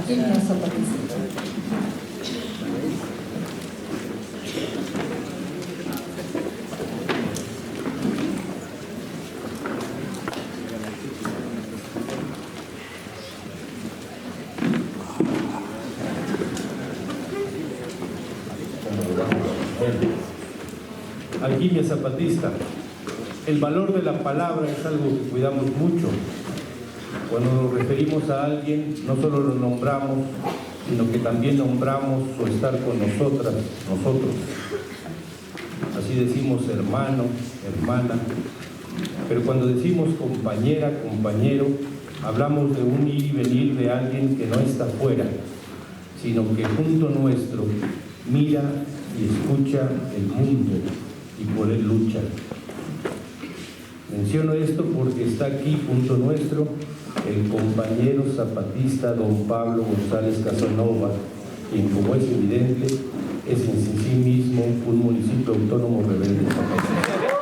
alquimia zapatista. Alquimia zapatista. El valor de la palabra es algo que cuidamos mucho. Cuando nos referimos a alguien, no solo lo nombramos, sino que también nombramos su estar con nosotros. Así decimos hermano, hermana. Pero cuando decimos compañera, compañero, hablamos de un ir y venir de alguien que no está fuera, sino que junto nuestro mira y escucha el mundo y por él lucha. Menciono esto porque está aquí junto nuestro el compañero zapatista don Pablo González Casanova, quien, como es evidente, es en sí mismo un municipio autónomo rebelde zapatista.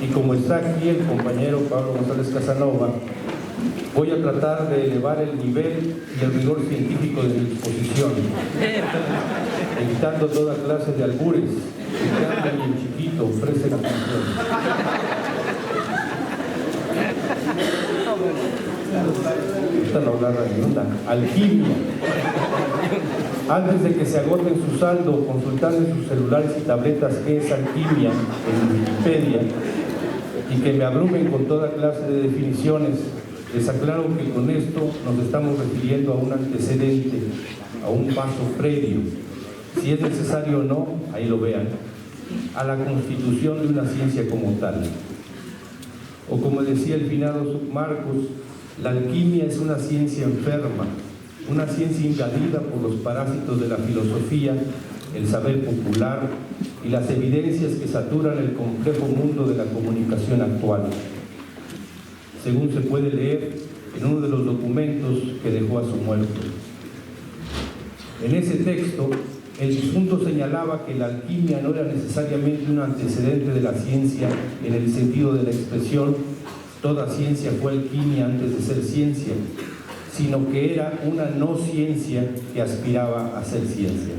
Y como está aquí el compañero Pablo González Casanova, voy a tratar de elevar el nivel y el rigor científico de mi exposición, evitando toda clase de albures, que en chiquito ofrecen atención. Esta no agarra ni onda. Alquimia. Antes de que se agoten su saldo, consultar en sus celulares y tabletas qué es alquimia en Wikipedia, y que me abrumen con toda clase de definiciones, les aclaro que con esto nos estamos refiriendo a un antecedente, a un paso previo, si es necesario o no, ahí lo vean, a la constitución de una ciencia como tal. O como decía el finado Marcos, la alquimia es una ciencia enferma, una ciencia invadida por los parásitos de la filosofía, el saber popular y las evidencias que saturan el complejo mundo de la comunicación actual. Según se puede leer en uno de los documentos que dejó a su muerte. En ese texto, el difunto señalaba que la alquimia no era necesariamente un antecedente de la ciencia en el sentido de la expresión "toda ciencia fue alquimia antes de ser ciencia", sino que era una no ciencia que aspiraba a ser ciencia.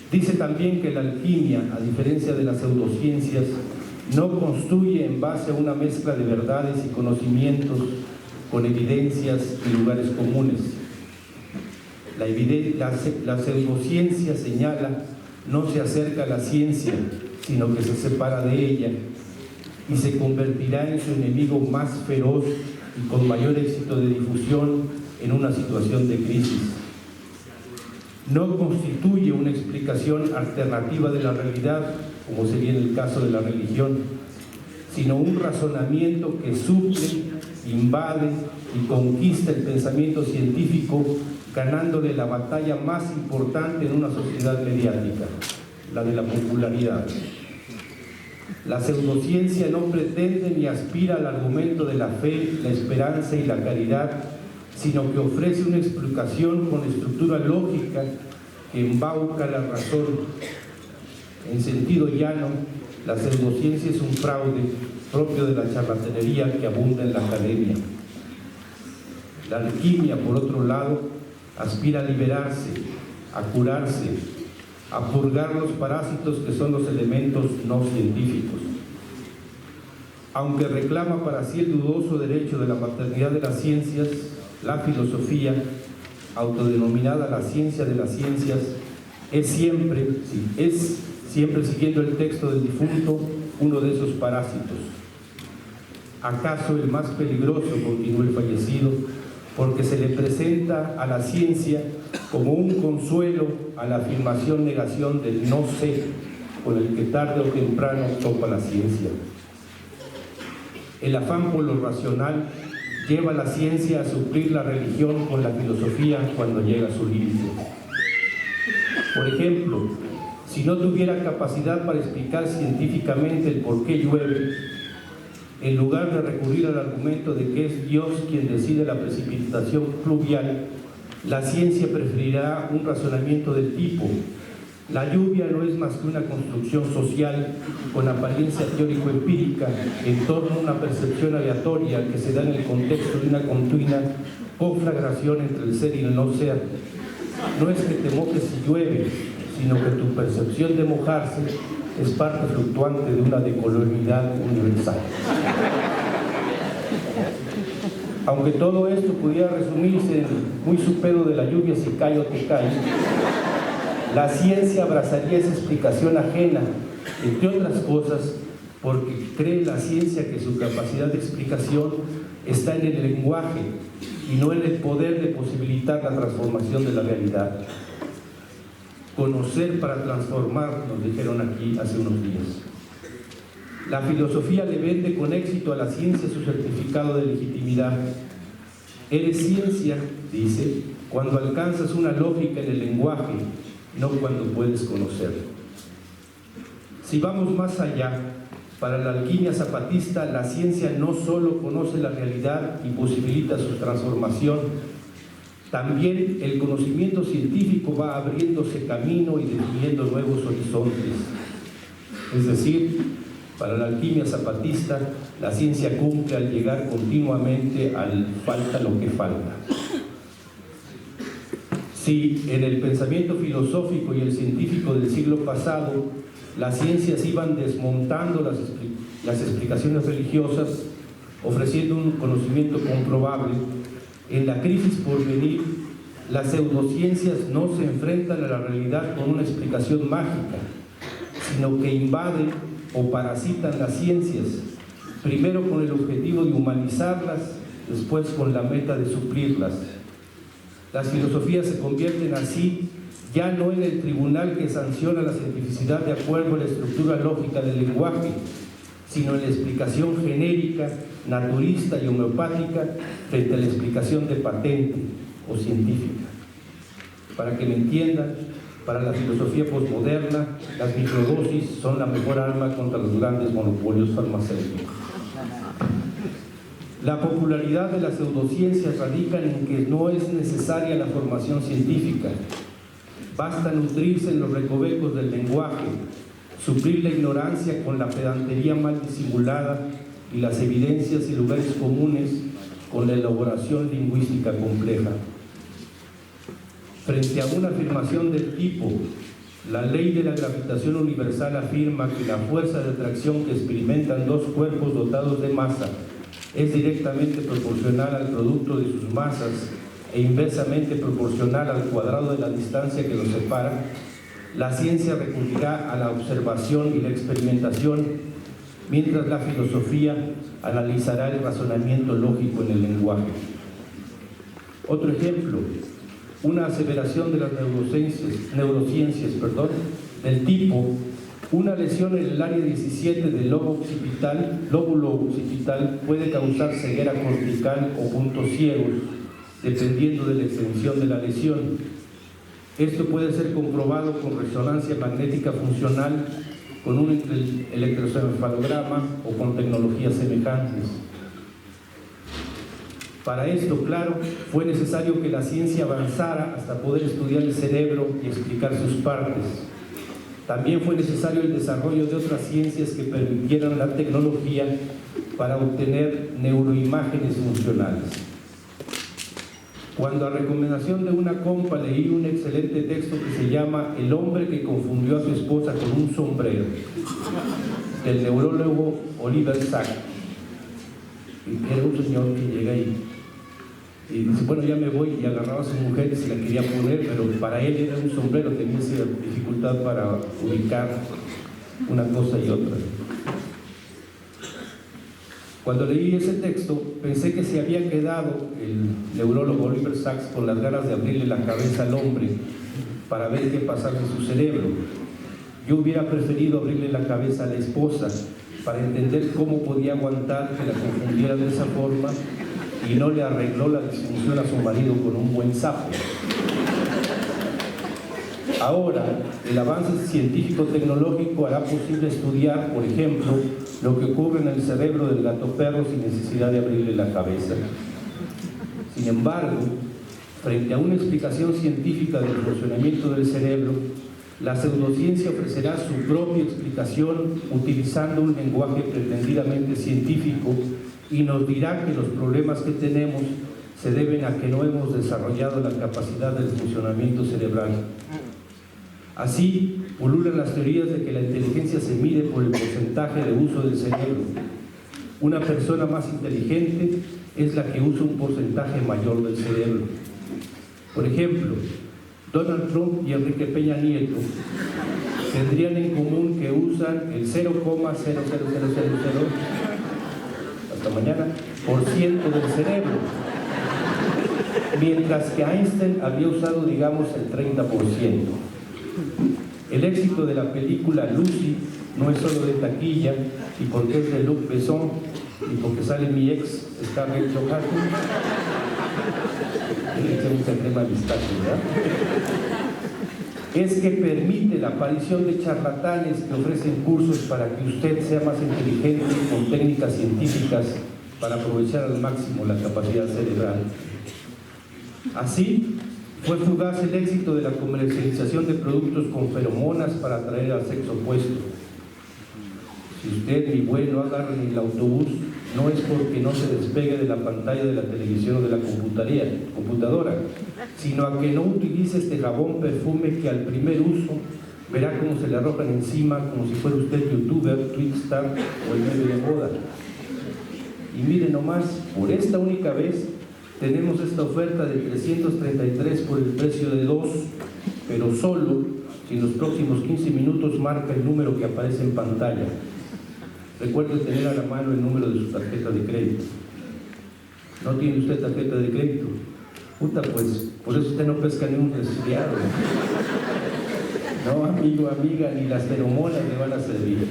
Dice también que la alquimia, a diferencia de las pseudociencias, no construye en base a una mezcla de verdades y conocimientos con evidencias y lugares comunes. La pseudociencia, señala, no se acerca a la ciencia, sino que se separa de ella y se convertirá en su enemigo más feroz y con mayor éxito de difusión en una situación de crisis. No constituye una explicación alternativa de la realidad, como sería en el caso de la religión, sino un razonamiento que suple, invade y conquista el pensamiento científico, ganándole la batalla más importante en una sociedad mediática, la de la popularidad. La pseudociencia no pretende ni aspira al argumento de la fe, la esperanza y la caridad, sino que ofrece una explicación con estructura lógica que embauca la razón. En sentido llano, la pseudociencia es un fraude propio de la charlatanería que abunda en la academia. La alquimia, por otro lado, aspira a liberarse, a curarse, a purgar los parásitos que son los elementos no científicos. Aunque reclama para sí el dudoso derecho de la paternidad de las ciencias, la filosofía, autodenominada la ciencia de las ciencias, es siempre, siguiendo el texto del difunto, uno de esos parásitos. ¿Acaso el más peligroso, continuó el fallecido, porque se le presenta a la ciencia como un consuelo a la afirmación negación del no sé, con el que tarde o temprano topa la ciencia. El afán por lo racional lleva a la ciencia a suplir la religión con la filosofía cuando llega a su límite. Por ejemplo, si no tuviera capacidad para explicar científicamente el por qué llueve, en lugar de recurrir al argumento de que es Dios quien decide la precipitación pluvial, la ciencia preferirá un razonamiento del tipo: la lluvia no es más que una construcción social con apariencia teórico-empírica en torno a una percepción aleatoria que se da en el contexto de una continua conflagración entre el ser y el no ser. No es que te mojes si llueve, sino que tu percepción de mojarse es parte fluctuante de una decolonialidad universal. Aunque todo esto pudiera resumirse en muy supero de la lluvia si cae o te cae, la ciencia abrazaría esa explicación ajena, entre otras cosas, porque cree la ciencia que su capacidad de explicación está en el lenguaje y no en el poder de posibilitar la transformación de la realidad. Conocer para transformar, nos dijeron aquí hace unos días. La filosofía le vende con éxito a la ciencia su certificado de legitimidad. Eres ciencia, dice, cuando alcanzas una lógica en el lenguaje, no cuando puedes conocerlo. Si vamos más allá, para la alquimia zapatista, la ciencia no solo conoce la realidad y posibilita su transformación, también el conocimiento científico va abriéndose camino y definiendo nuevos horizontes. Es decir, para la alquimia zapatista, la ciencia cumple al llegar continuamente al falta lo que falta. Si en el pensamiento filosófico y el científico del siglo pasado las ciencias iban desmontando las explicaciones religiosas, ofreciendo un conocimiento comprobable, en la crisis por venir, las pseudociencias no se enfrentan a la realidad con una explicación mágica, sino que invaden o parasitan las ciencias, primero con el objetivo de humanizarlas, después con la meta de suplirlas. Las filosofías se convierten así ya no en el tribunal que sanciona la cientificidad de acuerdo a la estructura lógica del lenguaje, sino en la explicación genérica, naturista y homeopática frente a la explicación de patente o científica. Para que me entiendan, para la filosofía posmoderna, las microdosis son la mejor arma contra los grandes monopolios farmacéuticos. La popularidad de las pseudociencias radica en que no es necesaria la formación científica. Basta nutrirse en los recovecos del lenguaje, suplir la ignorancia con la pedantería mal disimulada y las evidencias y lugares comunes con la elaboración lingüística compleja. Frente a una afirmación del tipo, la ley de la gravitación universal afirma que la fuerza de atracción que experimentan dos cuerpos dotados de masa es directamente proporcional al producto de sus masas e inversamente proporcional al cuadrado de la distancia que los separa, la ciencia recurrirá a la observación y la experimentación, mientras la filosofía analizará el razonamiento lógico en el lenguaje. Otro ejemplo, una aseveración de las neurociencias, del tipo: una lesión en el área 17 del lóbulo occipital puede causar ceguera cortical o puntos ciegos, dependiendo de la extensión de la lesión. Esto puede ser comprobado con resonancia magnética funcional, con un electroencefalograma o con tecnologías semejantes. Para esto, claro, fue necesario que la ciencia avanzara hasta poder estudiar el cerebro y explicar sus partes. También fue necesario el desarrollo de otras ciencias que permitieran la tecnología para obtener neuroimágenes funcionales. Cuando a recomendación de una compa leí un excelente texto que se llama El hombre que confundió a su esposa con un sombrero, del neurólogo Oliver Sacks. Era un señor que llega ahí y dice: bueno, ya me voy, y agarraba a su mujer y se la quería poner, pero para él era un sombrero, tenía esa dificultad para ubicar una cosa y otra. Cuando leí ese texto, pensé que se había quedado el neurólogo Oliver Sacks con las ganas de abrirle la cabeza al hombre para ver qué pasaba en su cerebro. Yo hubiera preferido abrirle la cabeza a la esposa para entender cómo podía aguantar que la confundieran de esa forma y no le arregló la disfunción a su marido con un buen sapo. Ahora, el avance científico-tecnológico hará posible estudiar, por ejemplo, lo que ocurre en el cerebro del gato perro sin necesidad de abrirle la cabeza. Sin embargo, frente a una explicación científica del funcionamiento del cerebro, la pseudociencia ofrecerá su propia explicación utilizando un lenguaje pretendidamente científico y nos dirá que los problemas que tenemos se deben a que no hemos desarrollado la capacidad del funcionamiento cerebral. Así, pululan las teorías de que la inteligencia se mide por el porcentaje de uso del cerebro. Una persona más inteligente es la que usa un porcentaje mayor del cerebro. Por ejemplo, Donald Trump y Enrique Peña Nieto tendrían en común que usan el 0,00000 hasta mañana % del cerebro, mientras que Einstein había usado, digamos, el 30%. El éxito de la película Lucy no es solo de taquilla y porque es de Luc Besson y porque sale mi ex Scarlett Johansson. Es que permite la aparición de charlatanes que ofrecen cursos para que usted sea más inteligente con técnicas científicas para aprovechar al máximo la capacidad cerebral. Así, fue fugaz el éxito de la comercialización de productos con feromonas para atraer al sexo opuesto. Si usted, mi bueno, agarra en el autobús, no es porque no se despegue de la pantalla de la televisión o de la computadora, sino a que no utilice este jabón perfume que al primer uso verá cómo se le arrojan encima como si fuera usted youtuber, twitstar o el medio de moda. Y mire nomás, por esta única vez tenemos esta oferta de 333 por el precio de 2, pero solo si en los próximos 15 minutos marca el número que aparece en pantalla. Recuerde tener a la mano el número de su tarjeta de crédito. ¿No tiene usted tarjeta de crédito? Puta, pues, por eso usted no pesca ni un resfriado. No, amigo, amiga, ni las feromonas le van a servir.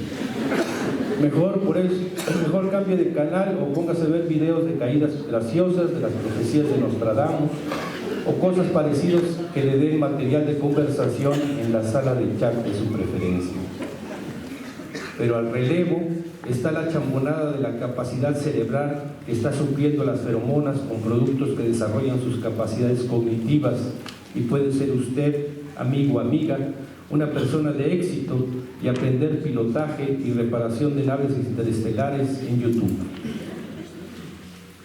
Mejor, por eso, mejor cambie de canal o póngase a ver videos de caídas graciosas, de las profecías de Nostradamus, o cosas parecidas que le den material de conversación en la sala de chat de su preferencia. Pero al relevo está la chambonada de la capacidad cerebral que está supliendo las feromonas con productos que desarrollan sus capacidades cognitivas y puede ser usted, amigo o amiga, una persona de éxito y aprender pilotaje y reparación de naves interestelares en YouTube.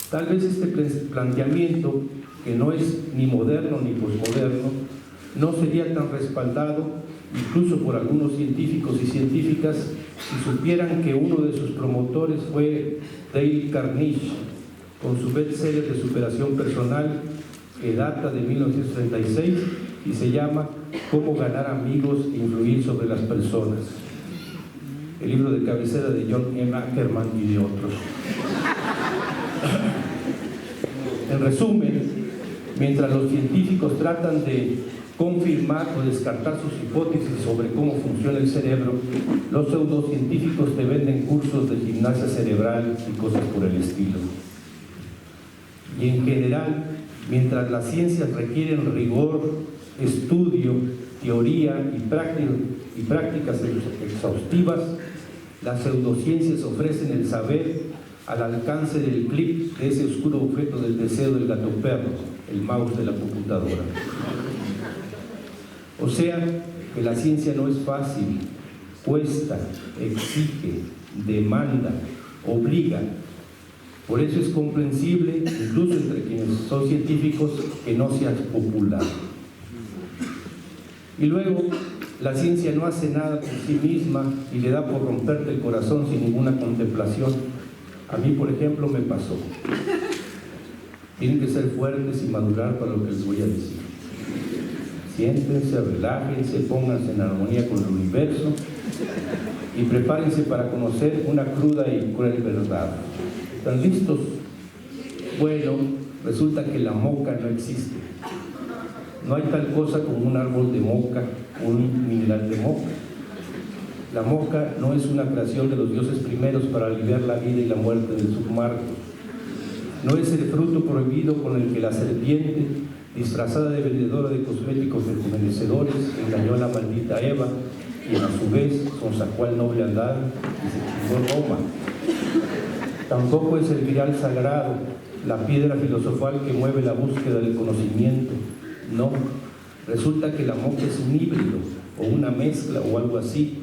Tal vez este planteamiento, que no es ni moderno ni posmoderno, no sería tan respaldado incluso por algunos científicos y científicas si supieran que uno de sus promotores fue Dale Carnegie, con su bestseller de superación personal que data de 1936 y se llama Cómo ganar amigos e influir sobre las personas. El libro de cabecera de John M. Ackerman y de otros. En resumen, mientras los científicos tratan de confirmar o descartar sus hipótesis sobre cómo funciona el cerebro, los pseudocientíficos te venden cursos de gimnasia cerebral y cosas por el estilo. Y en general, mientras las ciencias requieren rigor, estudio, teoría y prácticas exhaustivas, las pseudociencias ofrecen el saber al alcance del clic de ese oscuro objeto del deseo del gato perro, el mouse de la computadora. O sea, que la ciencia no es fácil, cuesta, exige, demanda, obliga. Por eso es comprensible, incluso entre quienes son científicos, que no sea popular. Y luego, la ciencia no hace nada por sí misma y le da por romperte el corazón sin ninguna contemplación. A mí, por ejemplo, me pasó. Tienen que ser fuertes y madurar para lo que les voy a decir. Siéntense, relájense, pónganse en armonía con el universo y prepárense para conocer una cruda y cruel verdad. ¿Están listos? Bueno, resulta que la moca no existe. No hay tal cosa como un árbol de moca o un mineral de moca. La moca no es una creación de los dioses primeros para aliviar la vida y la muerte del submarco. No es el fruto prohibido con el que la serpiente, disfrazada de vendedora de cosméticos rejuvenecedores, engañó a la maldita Eva y a su vez sonsacó al noble Adán y se chingó Roma. Tampoco es el grial sagrado, la piedra filosofal que mueve la búsqueda del conocimiento. No, resulta que la moca es un híbrido o una mezcla o algo así.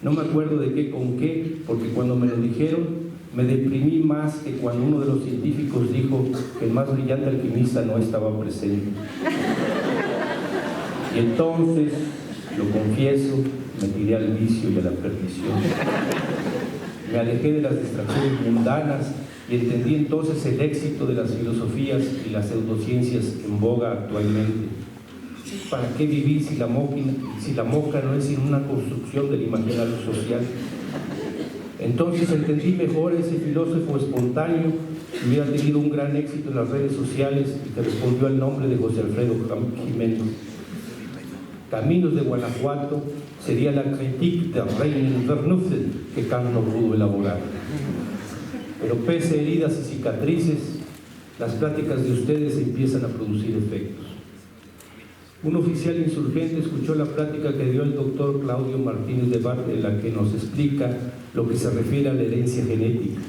No me acuerdo de qué con qué, porque cuando me lo dijeron me deprimí más que cuando uno de los científicos dijo que el más brillante alquimista no estaba presente. Y entonces, lo confieso, me tiré al vicio y a la perdición. Me alejé de las distracciones mundanas y entendí entonces el éxito de las filosofías y las pseudociencias en boga actualmente. ¿Para qué vivir si la moca no es sino una construcción del imaginario social? Entonces entendí mejor ese filósofo espontáneo que hubiera tenido un gran éxito en las redes sociales y que respondió al nombre de José Alfredo Jiménez. Caminos de Guanajuato sería la critique de Reinen Vernutzen que Kant no pudo elaborar. Pero pese a heridas y cicatrices, las pláticas de ustedes empiezan a producir efectos. Un oficial insurgente escuchó la plática que dio el doctor Claudio Martínez de Bart, en la que nos explica lo que se refiere a la herencia genética,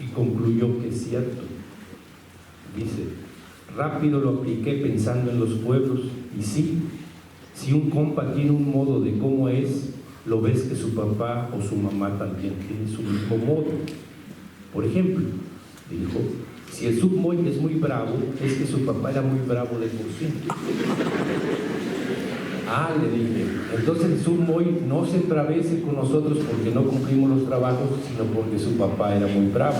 y concluyó que es cierto. Dice, rápido lo apliqué pensando en los pueblos, y sí, si un compa tiene un modo de cómo es, lo ves que su papá o su mamá también tiene su mismo modo. Por ejemplo, dijo, si el submoy es muy bravo, es que su papá era muy bravo de por sí. Ah, le dije, entonces el submoy no se embravece con nosotros porque no cumplimos los trabajos, sino porque su papá era muy bravo.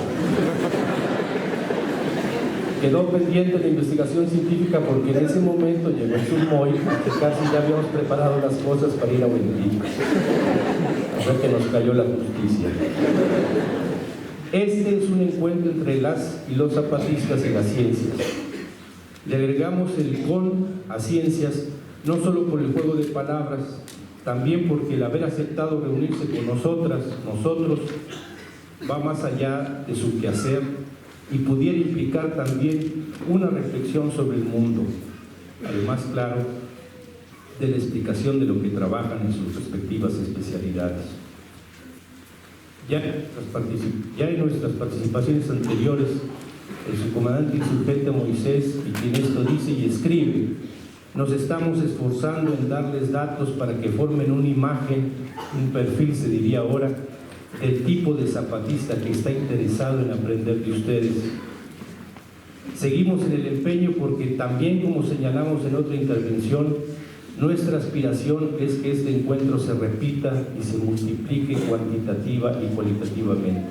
Quedó pendiente la investigación científica porque en ese momento llegó el submoy, que casi ya habíamos preparado las cosas para ir a Buenavista. O sea que nos cayó la justicia. Este es un encuentro entre las y los zapatistas y las ciencias. Le agregamos el con a ciencias, no solo por el juego de palabras, también porque el haber aceptado reunirse con nosotros, va más allá de su quehacer y pudiera implicar también una reflexión sobre el mundo, además, claro, de la explicación de lo que trabajan en sus respectivas especialidades. Ya en nuestras participaciones anteriores, el subcomandante insurgente Moisés, y quien esto dice y escribe, nos estamos esforzando en darles datos para que formen una imagen, un perfil, se diría ahora, del tipo de zapatista que está interesado en aprender de ustedes. Seguimos en el empeño porque también, como señalamos en otra intervención, nuestra aspiración es que este encuentro se repita y se multiplique cuantitativa y cualitativamente.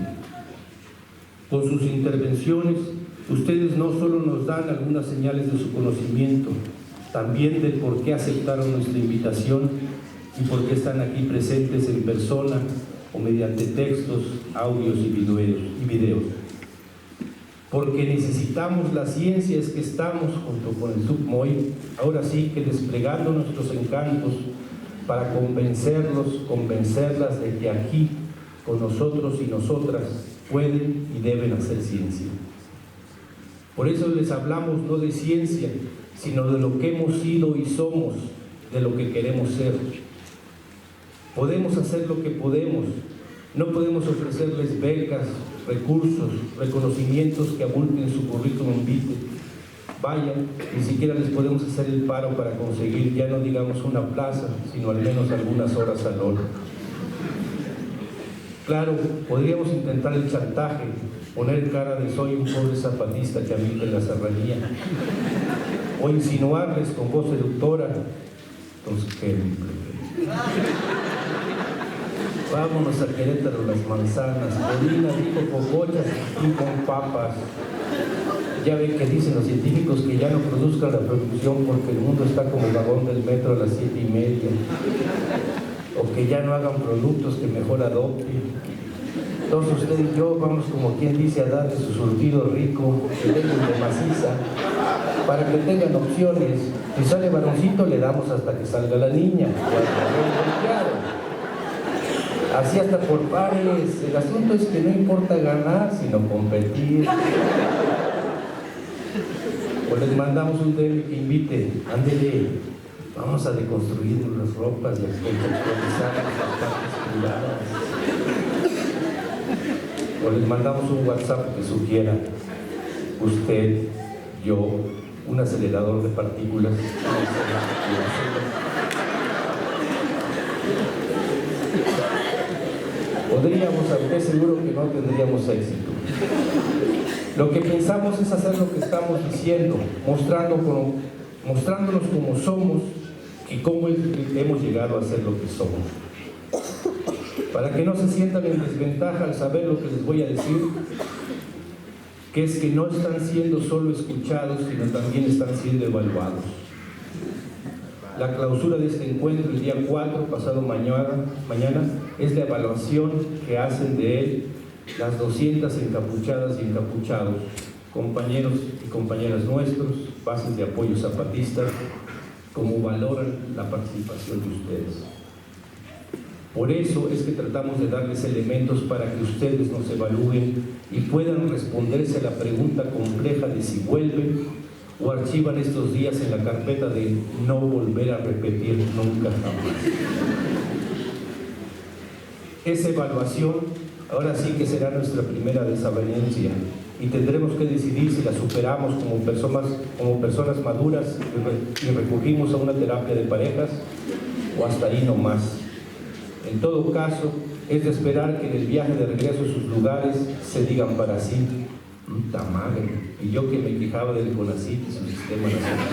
Con sus intervenciones, ustedes no solo nos dan algunas señales de su conocimiento, también del por qué aceptaron nuestra invitación y por qué están aquí presentes en persona o mediante textos, audios y videos. Porque necesitamos la ciencia, es que estamos, junto con el submoy, ahora sí que desplegando nuestros encantos para convencerlas de que aquí, con nosotros y nosotras, pueden y deben hacer ciencia. Por eso les hablamos no de ciencia, sino de lo que hemos sido y somos, de lo que queremos ser. Podemos hacer lo que podemos. No podemos ofrecerles becas, recursos, reconocimientos que abulten su currículum vitae. Vaya, ni siquiera les podemos hacer el paro para conseguir, ya no digamos una plaza, sino al menos algunas horas al hora. Claro, podríamos intentar el chantaje, poner cara de soy un pobre zapatista que habita en la serranía, o insinuarles con voz seductora, entonces, ¿qué? Vámonos a Querétaro, las manzanas, Colina, dijo cocochas y con papas. Ya ven que dicen los científicos que ya no produzcan la producción porque el mundo está como el vagón del metro a las 7:30. O que ya no hagan productos, que mejor adopten. Entonces usted y yo vamos, como quien dice, a darle su surtido rico, de maciza, para que tengan opciones. Si sale varoncito, le damos hasta que salga la niña. Así hasta por pares. El asunto es que no importa ganar, sino competir. O les mandamos un DM que invite, ándele, vamos a deconstruir las ropas y a contextualizar las partes privadas. O les mandamos un WhatsApp que sugiera, usted, yo, un acelerador de partículas. Podríamos, aunque seguro que no tendríamos éxito. Lo que pensamos es hacer lo que estamos diciendo, mostrándonos como somos y cómo hemos llegado a ser lo que somos. Para que no se sientan en desventaja al saber lo que les voy a decir, que es que no están siendo solo escuchados, sino también están siendo evaluados. La clausura de este encuentro, el día 4, pasado mañana, es la evaluación que hacen de él las 200 encapuchadas y encapuchados, compañeros y compañeras nuestros, bases de apoyo zapatistas, cómo valoran la participación de ustedes. Por eso es que tratamos de darles elementos para que ustedes nos evalúen y puedan responderse a la pregunta compleja de si vuelven o archivan estos días en la carpeta de no volver a repetir nunca jamás. Esa evaluación ahora sí que será nuestra primera desavenencia y tendremos que decidir si la superamos como personas maduras y recurrimos a una terapia de parejas o hasta ahí no más. En todo caso, es de esperar que en el viaje de regreso a sus lugares se digan para sí, ¡puta madre! Y yo que me quejaba del CONACYT y su sistema nacional.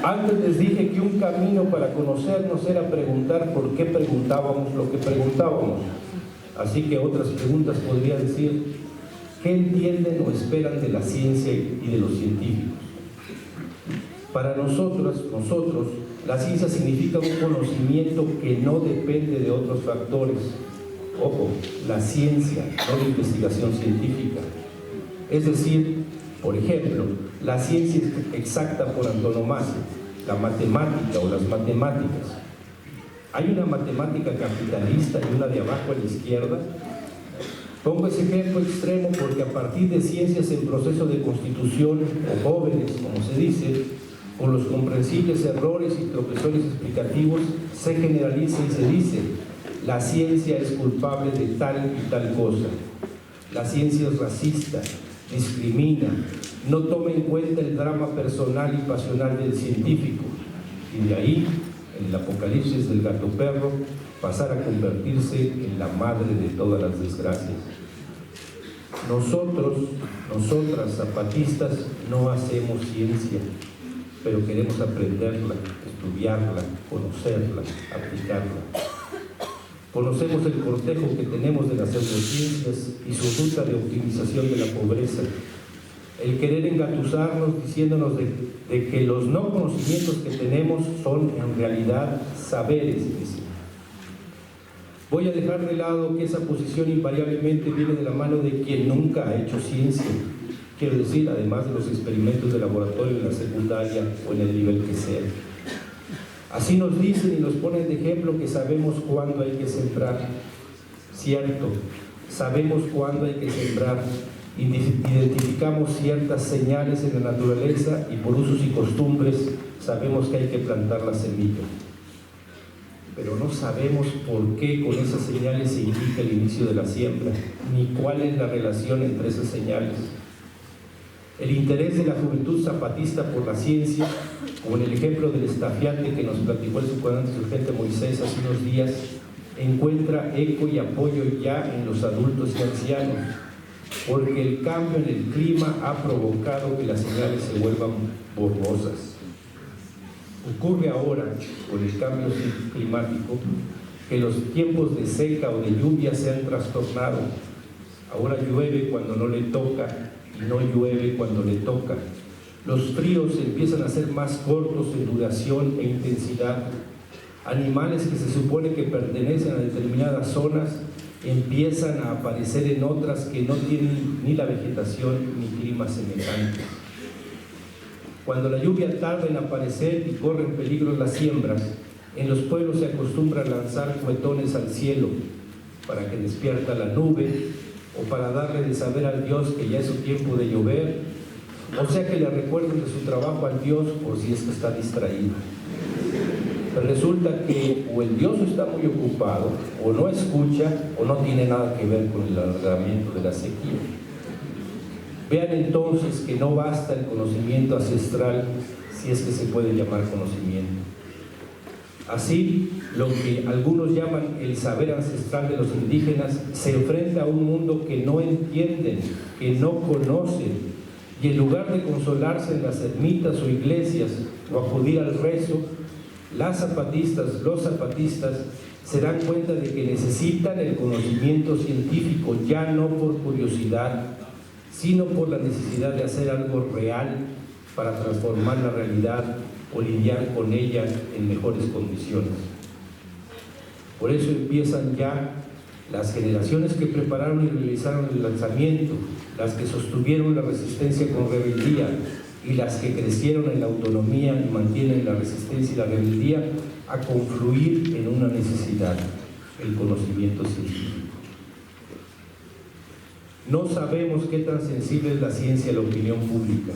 Antes les dije que un camino para conocernos era preguntar por qué preguntábamos lo que preguntábamos. Así que otras preguntas podría decir, ¿qué entienden o esperan de la ciencia y de los científicos? Para nosotros, la ciencia significa un conocimiento que no depende de otros factores. Ojo, la ciencia, no la investigación científica. Es decir, por ejemplo, la ciencia exacta por antonomasia, la matemática o las matemáticas. Hay una matemática capitalista y una de abajo a la izquierda. Pongo ese ejemplo extremo porque a partir de ciencias en proceso de constitución, o jóvenes, como se dice, con los comprensibles errores y tropezones explicativos, se generaliza y se dice, la ciencia es culpable de tal y tal cosa. La ciencia es racista, discrimina, no toma en cuenta el drama personal y pasional del científico. Y de ahí, en el apocalipsis del gato perro, pasar a convertirse en la madre de todas las desgracias. Nosotras zapatistas, no hacemos ciencia, pero queremos aprenderla, estudiarla, conocerla, aplicarla. Conocemos el cortejo que tenemos de las pseudociencias y su ruta de optimización de la pobreza. El querer engatusarnos diciéndonos de que los no conocimientos que tenemos son en realidad saberes, dice. Voy a dejar de lado que esa posición invariablemente viene de la mano de quien nunca ha hecho ciencia. Quiero decir, además de los experimentos de laboratorio en la secundaria o en el nivel que sea. Así nos dicen y nos ponen de ejemplo que sabemos cuándo hay que sembrar. Cierto, sabemos cuándo hay que sembrar. Identificamos ciertas señales en la naturaleza y por usos y costumbres sabemos que hay que plantar la semilla. Pero no sabemos por qué con esas señales se indica el inicio de la siembra, ni cuál es la relación entre esas señales. El interés de la juventud zapatista por la ciencia, como en el ejemplo del estafiate que nos platicó el subcomandante surgente Moisés hace unos días, encuentra eco y apoyo ya en los adultos y ancianos, porque el cambio en el clima ha provocado que las señales se vuelvan borrosas. Ocurre ahora, con el cambio climático, que los tiempos de seca o de lluvia se han trastornado. Ahora llueve cuando no le toca y no llueve cuando le toca. Los fríos empiezan a ser más cortos en duración e intensidad. Animales que se supone que pertenecen a determinadas zonas empiezan a aparecer en otras que no tienen ni la vegetación ni clima semejante. Cuando la lluvia tarda en aparecer y corren peligro las siembras, en los pueblos se acostumbra a lanzar cuetones al cielo para que despierta la nube o para darle de saber al Dios que ya es su tiempo de llover, o sea que le recuerden de su trabajo al Dios por si es que está distraído. Pero resulta que o el Dios está muy ocupado, o no escucha, o no tiene nada que ver con el alargamiento de la sequía. Vean entonces que no basta el conocimiento ancestral, si es que se puede llamar conocimiento. Así, lo que algunos llaman el saber ancestral de los indígenas se enfrenta a un mundo que no entienden, que no conocen, y en lugar de consolarse en las ermitas o iglesias o acudir al rezo, las zapatistas, los zapatistas se dan cuenta de que necesitan el conocimiento científico, ya no por curiosidad, sino por la necesidad de hacer algo real para transformar la realidad o lidiar con ella en mejores condiciones. Por eso empiezan ya las generaciones que prepararon y realizaron el lanzamiento, las que sostuvieron la resistencia con rebeldía y las que crecieron en la autonomía y mantienen la resistencia y la rebeldía, a confluir en una necesidad, el conocimiento científico. No sabemos qué tan sensible es la ciencia a la opinión pública,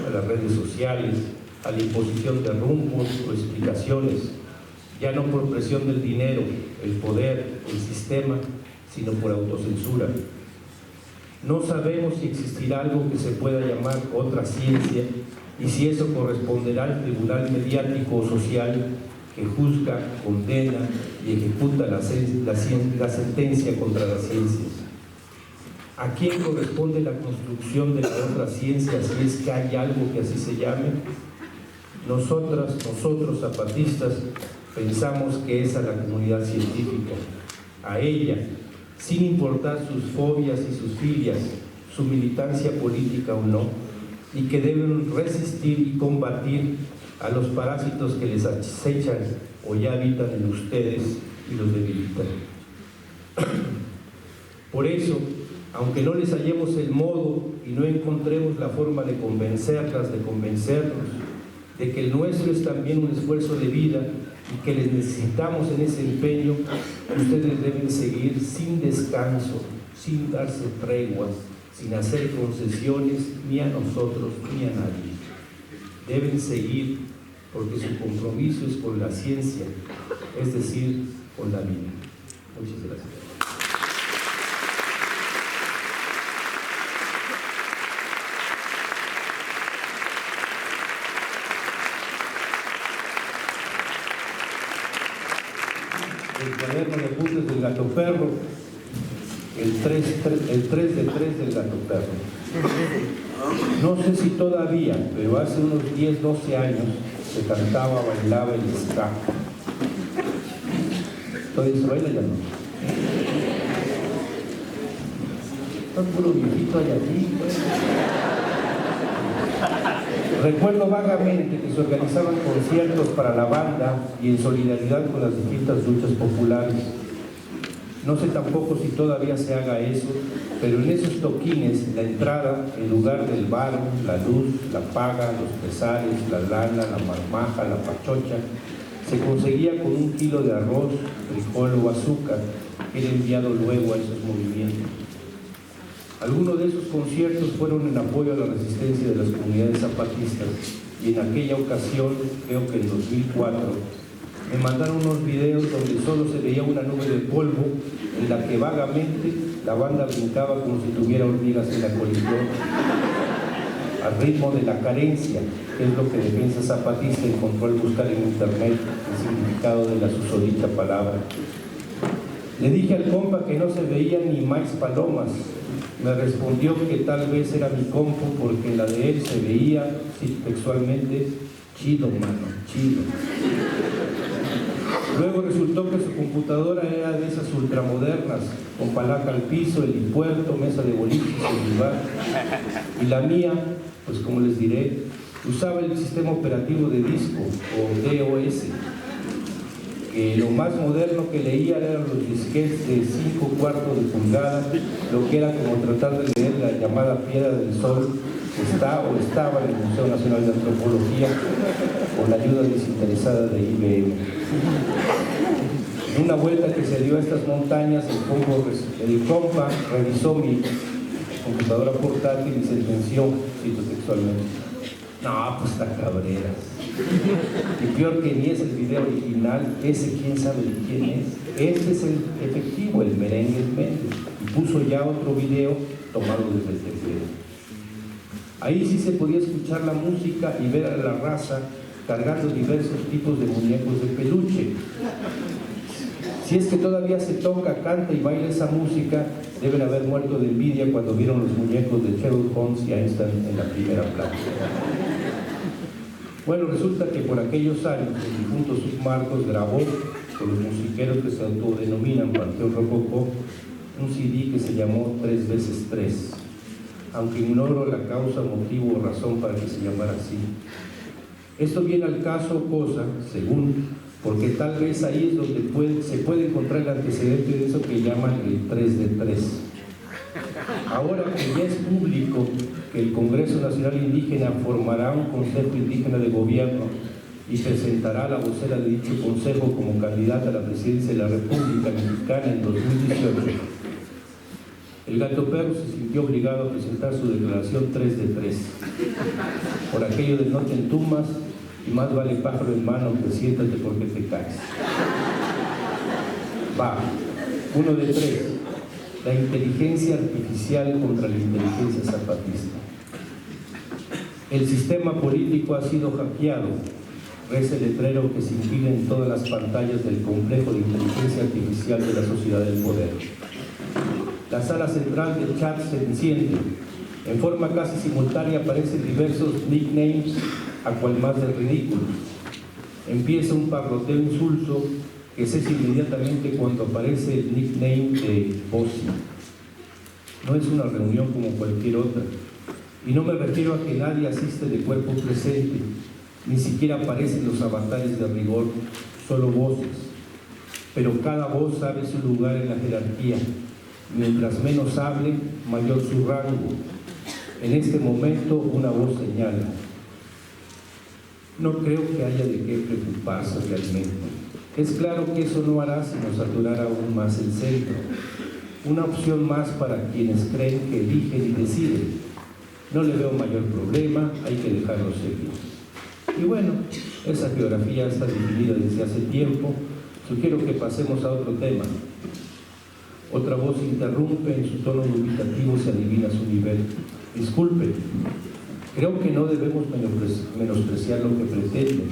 a las redes sociales, a la imposición de rumbos o explicaciones, ya no por presión del dinero, el poder, el sistema, sino por autocensura. No sabemos si existirá algo que se pueda llamar otra ciencia y si eso corresponderá al tribunal mediático o social que juzga, condena y ejecuta la sentencia contra las ciencias. ¿A quién corresponde la construcción de la otra ciencia, si es que hay algo que así se llame? Nosotros zapatistas, pensamos que es a la comunidad científica, a ella, sin importar sus fobias y sus filias, su militancia política o no, y que deben resistir y combatir a los parásitos que les acechan o ya habitan en ustedes y los debilitan. Por eso, aunque no les hallemos el modo y no encontremos la forma de convencerlas, de convencernos, de que el nuestro es también un esfuerzo de vida y que les necesitamos en ese empeño, ustedes deben seguir sin descanso, sin darse treguas, sin hacer concesiones ni a nosotros ni a nadie. Deben seguir porque su compromiso es con la ciencia, es decir, con la vida. Muchas gracias. El cuaderno de apuntes del Gato Perro, el 3 de 3 del Gato Perro. No sé si todavía, pero hace unos 10, 12 años se cantaba, bailaba el ska. ¿Todavía se baila? Ya no. Están puro viejito allá aquí. Recuerdo vagamente que se organizaban conciertos para la banda y en solidaridad con las distintas luchas populares. No sé tampoco si todavía se haga eso, pero en esos toquines, la entrada, en lugar del bar, la luz, la paga, los pesares, la lana, la marmaja, la pachocha, se conseguía con 1 kilo de arroz, frijol o azúcar, que era enviado luego a esos movimientos. Algunos de esos conciertos fueron en apoyo a la resistencia de las comunidades zapatistas y en aquella ocasión, creo que en 2004, me mandaron unos videos donde solo se veía una nube de polvo en la que vagamente la banda brincaba como si tuviera hormigas en la colisión, al ritmo de la carencia, que es lo que Defensa Zapatista encontró al buscar en internet el significado de la susodicha palabra. Le dije al compa que no se veían ni más palomas. Me respondió que tal vez era mi compo porque en la de él se veía, sí, textualmente, chido, mano, chido. Luego resultó que su computadora era de esas ultramodernas, con palanca al piso, helipuerto, mesa de boliches, celular. Y la mía, pues como les diré, usaba el sistema operativo de disco, o DOS, que lo más moderno que leía eran los disquetes de 5/4 de pulgada, lo que era como tratar de leer la llamada Piedra del Sol, que estaba en el Museo Nacional de Antropología, con la ayuda desinteresada de IBM. En una vuelta que se dio a estas montañas, el compa revisó mi computadora portátil y sentenció, cito textualmente: no, pues está cabreras. Y peor que ni es el video original, ese quién sabe de quién es. Este es el efectivo, el merengue Méndez. Y puso ya otro video tomado desde el teclado. Ahí sí se podía escuchar la música y ver a la raza cargando diversos tipos de muñecos de peluche. Si es que todavía se toca, canta y baila esa música, deben haber muerto de envidia cuando vieron los muñecos de Sherlock Holmes y Einstein en la primera plana. Bueno, resulta que por aquellos años el difunto Submarcos grabó con los musiqueros que se autodenominan Panteón Rococó un CD que se llamó 3x3, aunque ignoro la causa, motivo o razón para que se llamara así. Esto viene al caso, cosa, según, porque tal vez ahí es donde se puede encontrar el antecedente de eso que llaman el 3 de 3. Ahora que ya es público que el Congreso Nacional Indígena formará un Consejo Indígena de Gobierno y presentará a la vocera de dicho Consejo como candidata a la presidencia de la República Mexicana en 2018, el Gato Perro se sintió obligado a presentar su declaración 3 de 3. Por aquello de no te entumas y más vale pájaro en mano que siéntate porque te caes. Va, 1 de 3. La inteligencia artificial contra la inteligencia zapatista. El sistema político ha sido hackeado. Reza el letrero que se impide en todas las pantallas del complejo de inteligencia artificial de la sociedad del poder. La sala central del chat se enciende. En forma casi simultánea aparecen diversos nicknames, a cual más de ridículo. Empieza un parloteo insulso que cesa inmediatamente cuando aparece el nickname de Bossi. No es una reunión como cualquier otra. Y no me refiero a que nadie asiste de cuerpo presente, ni siquiera aparecen los avatares de rigor, solo voces. Pero cada voz sabe su lugar en la jerarquía. Mientras menos hable, mayor su rango. En este momento, una voz señala: no creo que haya de qué preocuparse realmente. Es claro que eso no hará sino saturar aún más el centro. Una opción más para quienes creen que eligen y deciden. No le veo mayor problema, hay que dejarlo seguir. Y bueno, esa geografía está definida desde hace tiempo. Sugiero que pasemos a otro tema. Otra voz interrumpe, en su tono dubitativo se adivina su nivel. Disculpe, creo que no debemos menospreciar lo que pretende.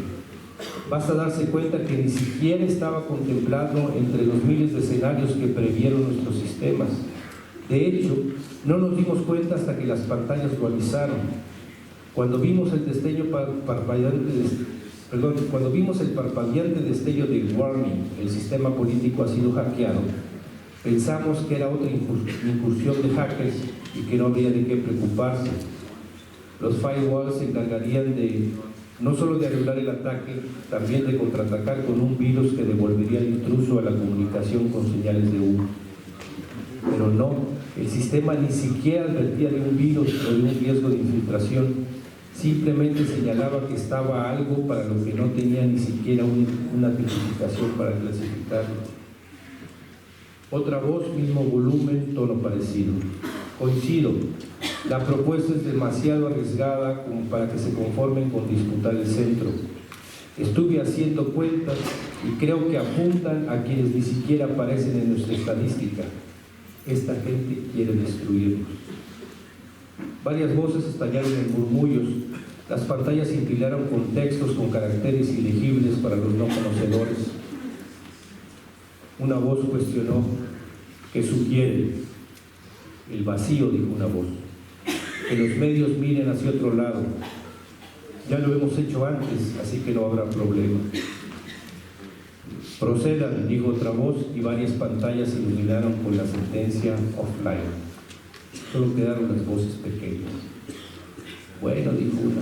Basta darse cuenta que ni siquiera estaba contemplado entre los miles de escenarios que previeron nuestros sistemas. De hecho, no nos dimos cuenta hasta que las pantallas lo avisaron. Cuando vimos el parpadeante destello de warning, el sistema político ha sido hackeado, pensamos que era otra incursión de hackers y que no habría de qué preocuparse. Los firewalls se encargarían no solo de anular el ataque, también de contraatacar con un virus que devolvería al intruso a la comunicación con señales de humo. Pero no, el sistema ni siquiera advertía de un virus o de un riesgo de infiltración, simplemente señalaba que estaba algo para lo que no tenía ni siquiera una tipificación para clasificarlo. Otra voz, mismo volumen, tono parecido. Coincido, la propuesta es demasiado arriesgada como para que se conformen con disputar el centro. Estuve haciendo cuentas y creo que apuntan a quienes ni siquiera aparecen en nuestra estadística. Esta gente quiere destruirnos. Varias voces estallaron en murmullos. Las pantallas se empilaron con textos con caracteres ilegibles para los no conocedores. Una voz cuestionó: ¿qué sugiere? El vacío, dijo una voz. Que los medios miren hacia otro lado. Ya lo hemos hecho antes, así que no habrá problema. Procedan, dijo otra voz, y varias pantallas se iluminaron con la sentencia offline. Solo quedaron las voces pequeñas. Bueno, dijo una,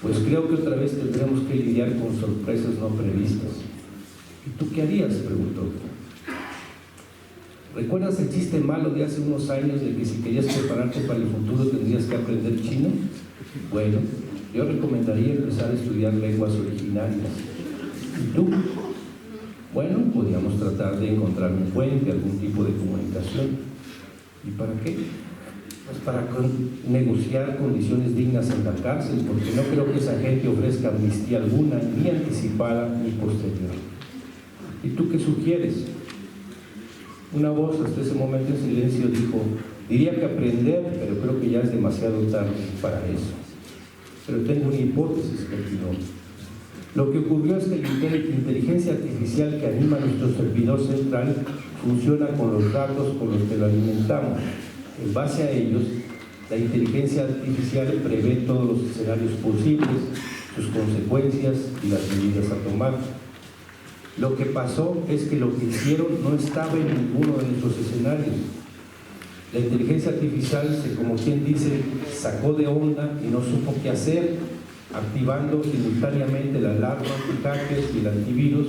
pues creo que otra vez tendremos que lidiar con sorpresas no previstas. ¿Y tú qué harías?, preguntó. ¿Recuerdas el chiste malo de hace unos años de que si querías prepararte para el futuro tendrías que aprender chino? Bueno, yo recomendaría empezar a estudiar lenguas originarias. ¿Y tú? Bueno, podríamos tratar de encontrar un puente, algún tipo de comunicación. ¿Y para qué? Pues para negociar condiciones dignas en la cárcel, porque no creo que esa gente ofrezca amnistía alguna, ni anticipada ni posterior. ¿Y tú qué sugieres? Una voz hasta ese momento en silencio dijo: diría que aprender, pero creo que ya es demasiado tarde para eso. Pero tengo una hipótesis, continuó. Lo que ocurrió es que la inteligencia artificial que anima nuestro servidor central funciona con los datos con los que lo alimentamos. En base a ellos, la inteligencia artificial prevé todos los escenarios posibles, sus consecuencias y las medidas a tomar. Lo que pasó es que lo que hicieron no estaba en ninguno de nuestros escenarios. La inteligencia artificial, como quien dice, sacó de onda y no supo qué hacer, activando simultáneamente la alarma anti-hackers y el antivirus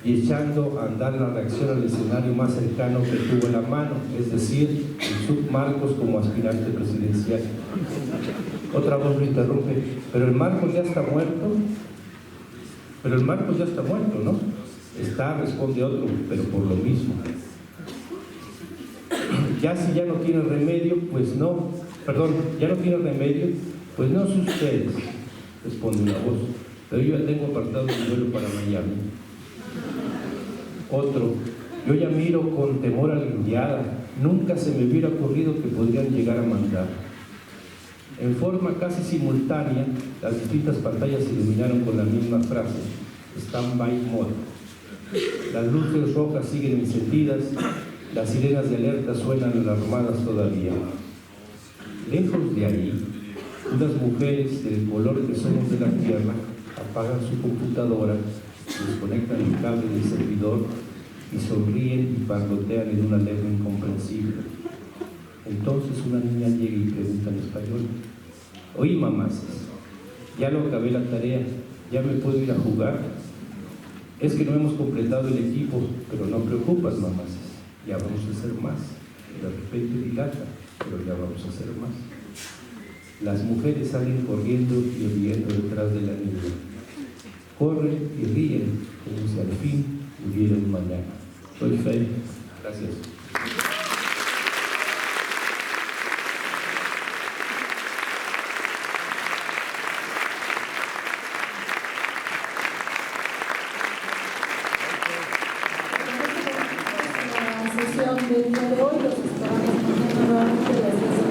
y echando a andar la reacción al escenario más cercano que tuvo en la mano, es decir, el Submarcos como aspirante presidencial. Otra voz lo interrumpe: pero el Marcos ya está muerto. Pero el Marcos ya está muerto, ¿no? Está, responde otro, pero por lo mismo. Ya si ya no tiene remedio, pues no. Perdón, ya no tiene remedio, pues no es ustedes, responde una voz. Pero yo ya tengo apartado el vuelo para Miami. Otro: yo ya miro con temor a la indiada. Nunca se me hubiera ocurrido que podrían llegar a mandar. En forma casi simultánea, las distintas pantallas se iluminaron con la misma frase: Stand-by mode. Las luces rojas siguen encendidas, las sirenas de alerta suenan alarmadas todavía. Lejos de ahí, unas mujeres del color que somos de la tierra apagan su computadora, desconectan el cable del servidor y sonríen y parlotean en una lengua incomprensible. Entonces una niña llega y pregunta en español: oye, mamás, ya lo acabé la tarea, ¿ya me puedo ir a jugar? Es que no hemos completado el equipo, pero no preocupas, mamás, ya vamos a hacer más. De repente dilata, pero ya vamos a hacer más. Las mujeres salen corriendo y riendo detrás de la niña. Corren y ríen como si al fin hubiera un mañana. Soy Fe. Gracias. Del día de hoy, los esperamos mañana nuevamente a las 10.